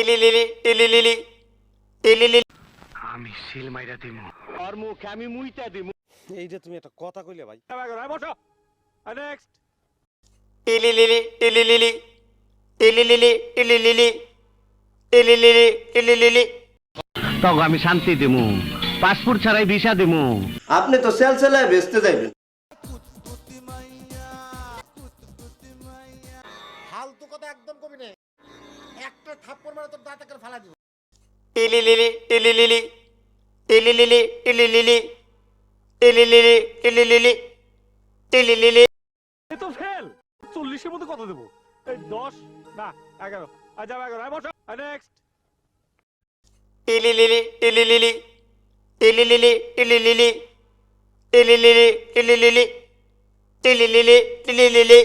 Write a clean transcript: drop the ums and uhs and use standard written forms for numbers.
টিলিলিলি টিলিলিলি টিলিলিলি। আমি সিল মাইরা দিমু আর মুখে আমি মুইতা দিমু। এই যে তুমি একটা কথা কইলে ভাই। বসো। নেক্সট। টিলিলিলি টিলিলিলি টিলিলিলি টিলিলিলি টিলিলিলি টিলিলিলি। তখন আমি শান্তি দিমু, পাসপোর্ট ছাড়াই ভিসা দিমু। আপনি তো সেল সেলায় বেচতে যাইবেন। ফালতু কথা একদম কবি না, একটা থাপ্পড় মারে তোর দাঁত করে ফালা দিব। টিলিলিলি টিলিলিলি টিলিলিলি টিলিলিলি টিলিলিলি টিলিলিলি টিলিলিলি। এ তো ফেল। 40 এর মধ্যে কত দেব? এই 10 না 11। আচ্ছা 11। বসো। নেক্সট। টিলিলিলি টিলিলিলি টিলিলিলি টিলিলিলি টিলিলিলি টিলিলিলি টিলিলিলি টিলিলিলি।